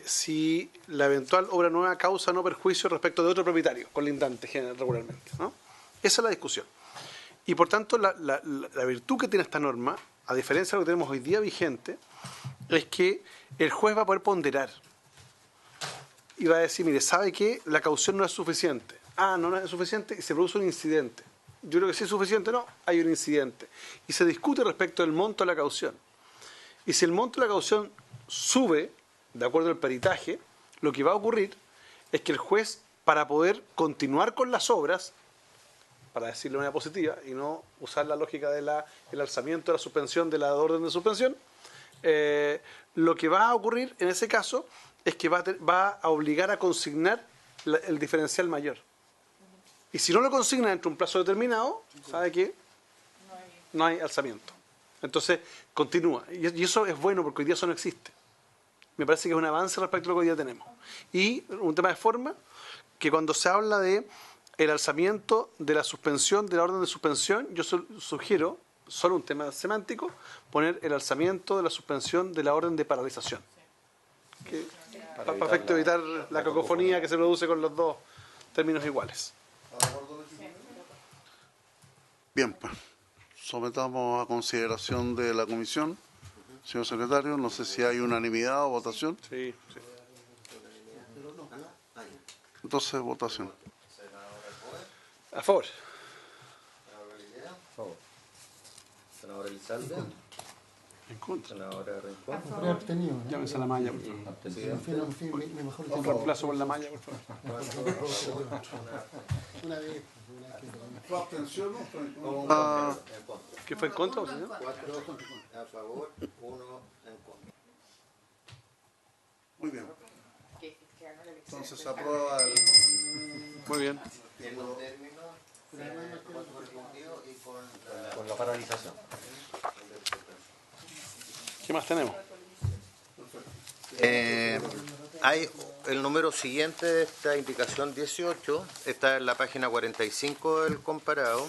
si la eventual obra nueva causa o no perjuicio respecto de otro propietario, colindante regularmente, ¿no? Esa es la discusión. Y por tanto, la virtud que tiene esta norma, a diferencia de lo que tenemos hoy día vigente, es que el juez va a poder ponderar y va a decir, mire, ¿sabe qué? La caución no es suficiente. No es suficiente y se produce un incidente. Yo creo que sí es suficiente, no, hay un incidente. Y se discute respecto del monto de la caución. Y si el monto de la caución sube, de acuerdo al peritaje, lo que va a ocurrir es que el juez, para poder continuar con las obras, para decirlo de manera positiva y no usar la lógica del alzamiento de la suspensión, de la orden de suspensión, lo que va a ocurrir en ese caso es que va a obligar a consignar el diferencial mayor. Y si no lo consigna dentro de un plazo determinado, ¿sabe qué? No hay alzamiento. Entonces, continúa. Y eso es bueno porque hoy día eso no existe. Me parece que es un avance respecto a lo que hoy día tenemos. Y un tema de forma, que cuando se habla de el alzamiento de la suspensión, de la orden de suspensión, yo sugiero, solo un tema semántico, poner el alzamiento de la suspensión de la orden de paralización. Para efecto evitar la cacofonía que se produce con los dos términos iguales. Bien, pues sometamos a consideración de la comisión. Señor secretario, no sé si hay unanimidad o votación. Sí. Entonces, votación. A favor. Senador Elizalde. En contra. Senadora Rincón. Llámese a la malla, por favor. Un reemplazo por la malla, por favor. ¿Fue abstención ¿Qué fue en contra, señor? 4 a favor, 1 en contra. Muy bien. Entonces se aprueba el... Muy bien. En los términos y Con la paralización. ¿Qué más tenemos? Hay el número siguiente de esta indicación 18, está en la página 45 del comparado,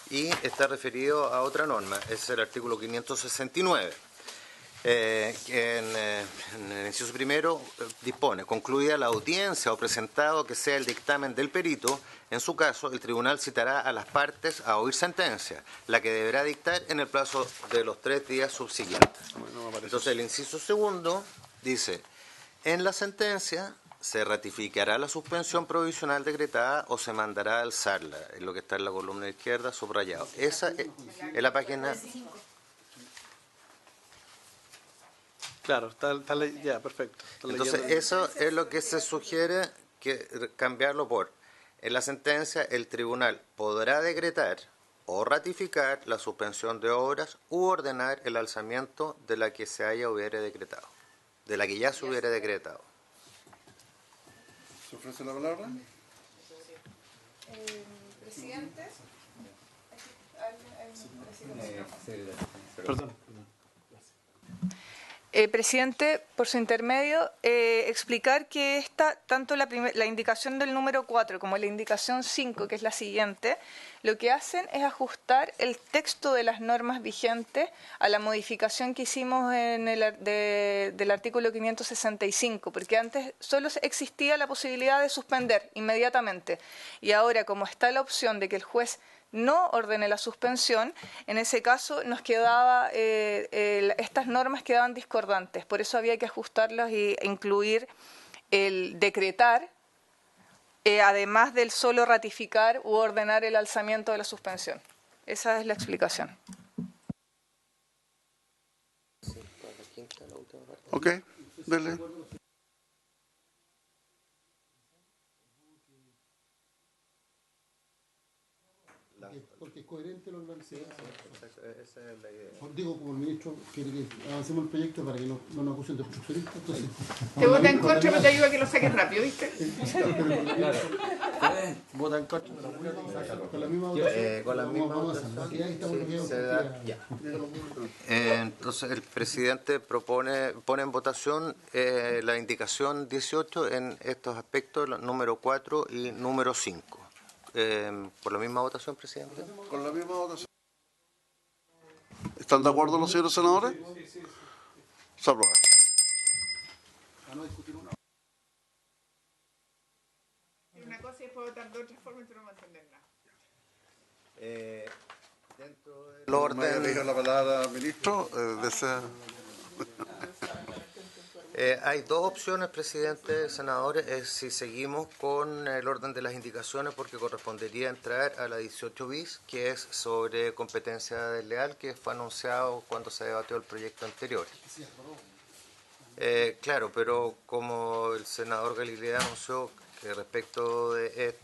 y está referido a otra norma, es el artículo 569. Que en el inciso primero dispone: concluida la audiencia o presentado que sea el dictamen del perito, en su caso el tribunal citará a las partes a oír sentencia, la que deberá dictar en el plazo de los 3 días subsiguientes. Entonces el inciso segundo dice: en la sentencia se ratificará la suspensión provisional decretada o se mandará a alzarla, es lo que está en la columna izquierda subrayado. Esa es la página. Claro, ya, perfecto. Entonces, eso es lo que se sugiere, que cambiarlo por: en la sentencia el tribunal podrá decretar o ratificar la suspensión de obras u ordenar el alzamiento de la que se hubiere decretado, de la que ya se hubiera decretado. ¿Se ofrece la palabra? Presidente. Perdón. Presidente, por su intermedio, explicar que tanto la indicación del número 4 como la indicación 5, que es la siguiente, lo que hacen es ajustar el texto de las normas vigentes a la modificación que hicimos del artículo 565, porque antes solo existía la posibilidad de suspender inmediatamente, y ahora, como está la opción de que el juez no ordene la suspensión, en ese caso nos quedaba, estas normas quedaban discordantes, por eso había que ajustarlas e incluir el decretar, además del solo ratificar u ordenar el alzamiento de la suspensión. Esa es la explicación. Ok, dele. Porque es coherente lo que esa es la idea. Digo, como el ministro quiere que avancemos el proyecto para que no nos acusen de obstruccionistas, entonces... Te vota en contra, pero te ayuda a que lo saques rápido, ¿viste? Vota en contra. Con la misma Entonces el presidente pone en votación la indicación 18 en estos aspectos, número 4 y número 5. ¿Por la misma votación, presidente? Con la misma votación. ¿Están de acuerdo los señores senadores? Sí. Se aprueba. Una cosa y después votar de otra forma y tú no vas a entender nada. Dentro del orden... Me la palabra al ministro. Hay dos opciones, presidente, senadores, es si seguimos con el orden de las indicaciones, porque correspondería entrar a la 18 bis, que es sobre competencia desleal, que fue anunciado cuando se debatió el proyecto anterior. Claro, pero como el senador Galilea anunció que respecto de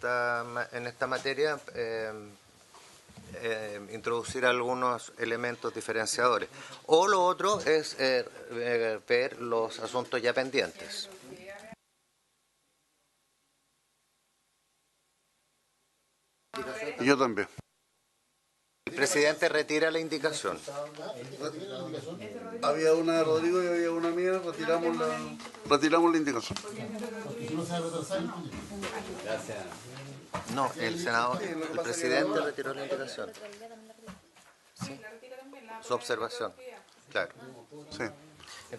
en esta materia, introducir algunos elementos diferenciadores. O lo otro es ver los asuntos ya pendientes. Y yo también. El presidente retira la indicación. Había una de Rodrigo y había una mía, retiramos la indicación. No, el presidente retiró la indicación. Sí. Su observación, claro. Sí.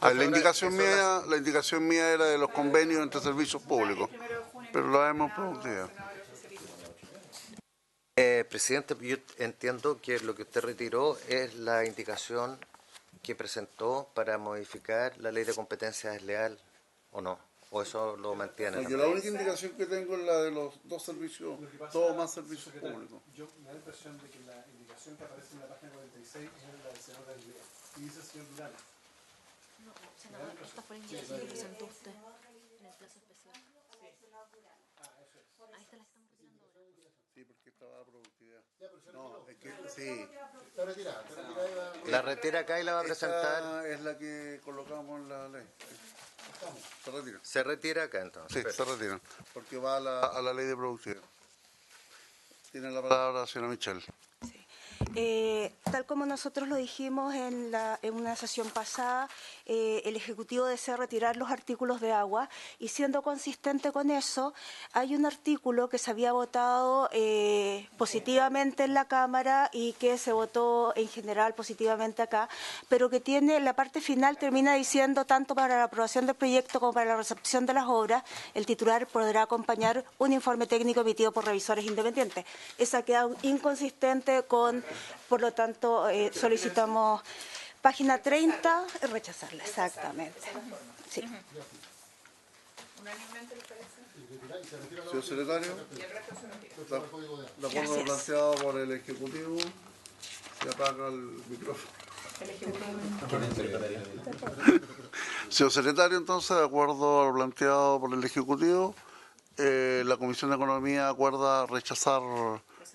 La indicación mía era de los convenios entre servicios públicos, pero lo hemos producido. Presidente, yo entiendo que lo que usted retiró es la indicación que presentó para modificar la ley de competencia desleal, ¿o no? ¿O eso lo mantiene? No, yo la única indicación que tengo es la de los dos servicios, todos más servicios públicos. Yo me da la impresión de que la indicación que aparece en la página 46 es la del senador Galilea. Y dice el señor Durán. No, senador, esta fue la indicación que presentó usted en el plazo especial. Ahí está la que estamos retirando ahora. Sí, porque estaba productividad. No, es que sí. La retira acá y la va a presentar. Esta es la que colocamos en la ley. Se retira. Se retira acá entonces. Sí, se retiran. Porque va a la ley de productividad. Tiene la palabra, señora Michelle. Tal como nosotros lo dijimos en una sesión pasada, el Ejecutivo desea retirar los artículos de agua y siendo consistente con eso, hay un artículo que se había votado positivamente en la Cámara y que se votó en general positivamente acá, pero que tiene la parte final termina diciendo tanto para la aprobación del proyecto como para la recepción de las obras, el titular podrá acompañar un informe técnico emitido por revisores independientes. Esa queda inconsistente con... Por lo tanto, solicitamos página 30, rechazarla, exactamente. Sí. Señor secretario, de acuerdo a lo planteado por el Ejecutivo, se apaga el micrófono. Señor secretario, entonces, de acuerdo a lo planteado por el Ejecutivo, la Comisión de Economía acuerda rechazar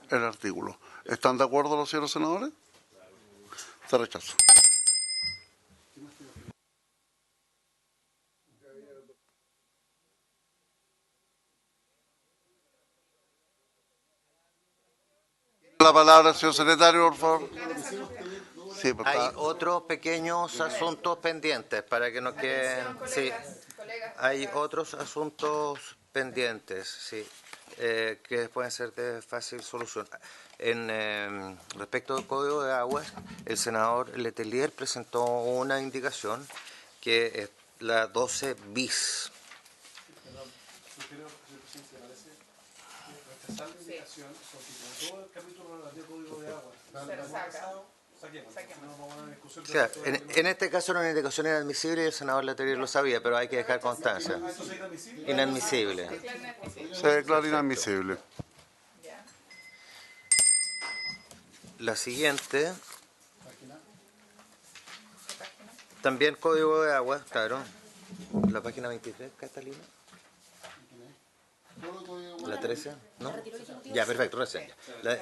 el artículo. ¿Están de acuerdo los señores senadores? Se rechaza. La palabra, señor secretario, por favor. Sí, por Hay favor. otros pequeños asuntos pendientes para que no queden... Sí, hay otros asuntos pendientes, sí, que pueden ser de fácil solución. Respecto al Código de Aguas, el senador Letelier presentó una indicación que es la 12 bis. Claro, en este caso era una indicación inadmisible y el senador Letelier lo sabía, pero hay que dejar constancia. Inadmisible. Se declara inadmisible. La siguiente, también Código de Agua, claro, la página 23, Catalina. ¿La 13? ¿No? Ya, perfecto, recién.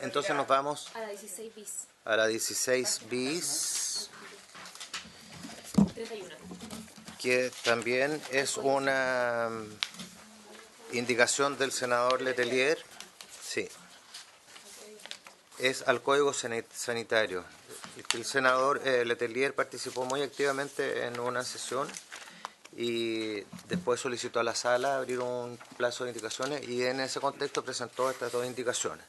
Entonces nos vamos A la 16 bis. a la 16 bis, 31. que también es una indicación del senador Letelier. Sí. Es al Código Sanitario. El senador Letelier participó muy activamente en una sesión y después solicitó a la sala abrir un plazo de indicaciones y en ese contexto presentó estas dos indicaciones.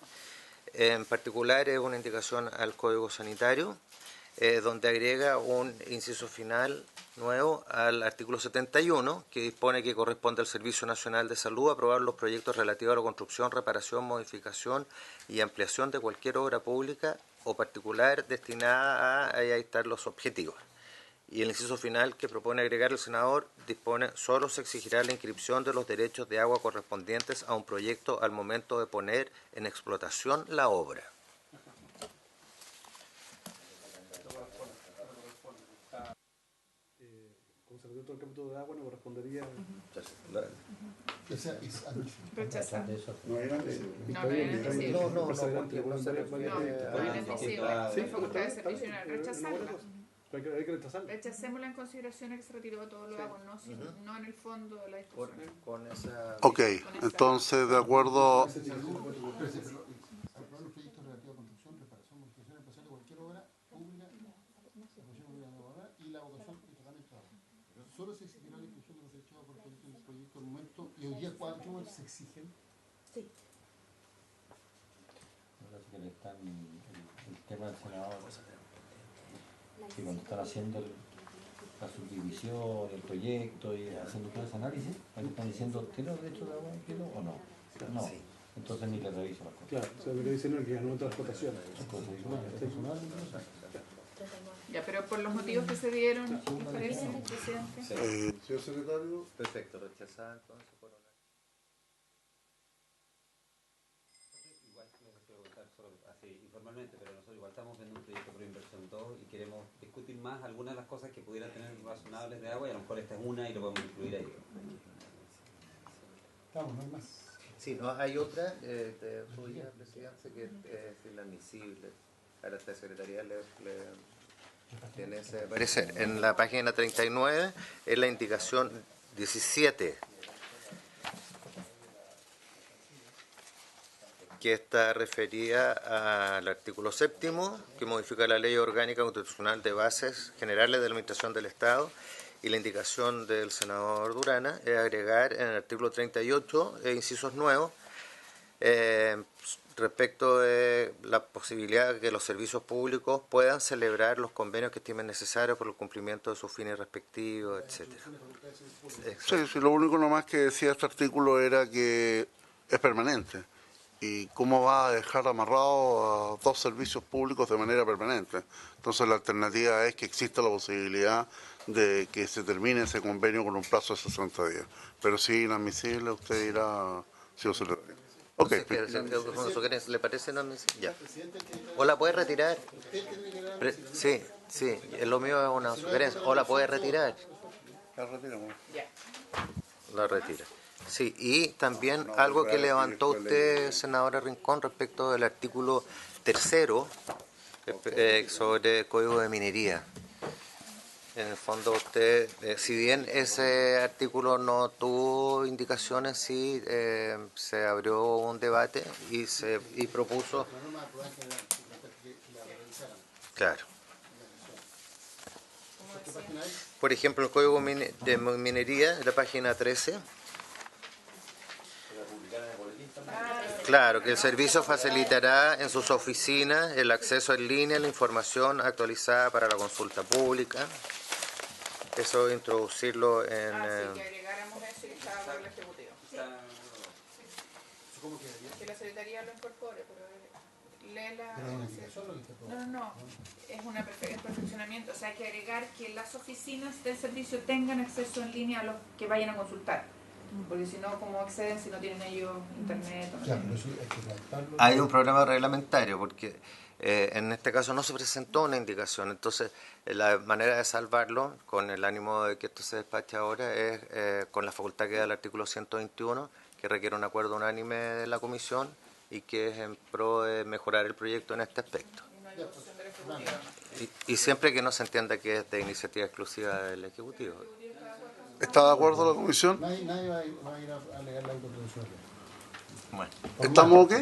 En particular es una indicación al Código Sanitario, donde agrega un inciso final nuevo al artículo 71, que dispone que corresponde al Servicio Nacional de Salud aprobar los proyectos relativos a la construcción, reparación, modificación y ampliación de cualquier obra pública o particular destinada a ahí están los objetivos. Y el inciso final que propone agregar el senador dispone: solo se exigirá la inscripción de los derechos de agua correspondientes a un proyecto al momento de poner en explotación la obra. Como se retiró todo el capítulo de agua, no correspondería... Rechazar. No era No, no era inadmisible. No, Sí, Sí, facultad de servicio y rechazarla. hay que rechazarlo. Rechacémosla en consideración de que se retiró todo lo hago, no en el fondo de la discusión. Con esa... Ok, entonces, de acuerdo... Aprobar los proyectos relativos a construcción, reparación, modificación, ampliación de cualquier obra pública, y la votación y tratamiento de agua. Solo se exigirá la inscripción de los derechos correspondientes en el proyecto al momento, y hoy día ¿cuánto se exigen? Sí. Parece que le están el tema del senador, que cuando están haciendo la subdivisión, el proyecto y haciendo todo ese análisis, ahí están diciendo, ¿tiene los derechos de agua o no? No. Entonces ni le reviso las cosas. Claro, o sea, lo que dicen es que ganó otras votaciones. Ya, pero por los motivos que se dieron, ¿les parece, presidente? Señor secretario. Perfecto, rechazada entonces por una... Igual les quiero contar solo así informalmente, pero nosotros igual estamos viendo un proyecto por inversión 2 y queremos discutir más algunas de las cosas que pudieran tener razonables de agua y a lo mejor esta es una y lo podemos incluir ahí. Estamos, no hay más. Sí, no, hay otra de suya, presidente, que es inadmisible. A la secretaría le tiene ese parecer. En la página 39 es la indicación 17, que está referida al artículo 7º, que modifica la Ley Orgánica Constitucional de Bases Generales de la Administración del Estado, y la indicación del senador Durana es agregar en el artículo 38 incisos nuevos respecto de la posibilidad de que los servicios públicos puedan celebrar los convenios que estimen necesarios por el cumplimiento de sus fines respectivos, etcétera. Sí, lo único nomás que decía este artículo era que es permanente. ¿Y cómo va a dejar amarrado a dos servicios públicos de manera permanente? Entonces la alternativa es que exista la posibilidad de que se termine ese convenio con un plazo de 60 días. Pero si inadmisible, usted dirá si o se lo... Ok. ¿Le parece inadmisible? Ya. ¿O la puede retirar? Sí, lo mío es una sugerencia. ¿O la puede retirar? La retiramos. La retira. Sí, y también algo que levantó usted, senadora Rincón, respecto del artículo 3º sobre Código de Minería. En el fondo usted, si bien ese artículo no tuvo indicaciones, sí se abrió un debate y propuso... Claro. Por ejemplo, el Código de Minería, en la página 13... Claro, que el servicio facilitará en sus oficinas el acceso en línea a la información actualizada para la consulta pública. Eso introducirlo en... que agregáramos eso y estaba por el Ejecutivo. Que la Secretaría lo incorpore, pero lee la... No, es un perfeccionamiento. O sea, hay que agregar que las oficinas del servicio tengan acceso en línea a los que vayan a consultar. Porque si no, ¿cómo acceden si no tienen ellos internet? Hay un problema reglamentario porque en este caso no se presentó una indicación. Entonces, la manera de salvarlo, con el ánimo de que esto se despache ahora, es con la facultad que da el artículo 121, que requiere un acuerdo unánime de la comisión y que es en pro de mejorar el proyecto en este aspecto. Y siempre que no se entienda que es de iniciativa exclusiva del Ejecutivo. ¿Está de acuerdo la comisión? Nadie va a ir a alegar la autoconstitucionalidad. Bueno. ¿Estamos ok?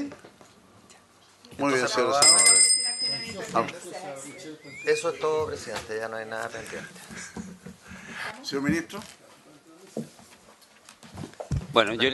Muy bien, Entonces, señor senador. Eso es todo, presidente, ya no hay nada pendiente. Señor ministro. Bueno, yo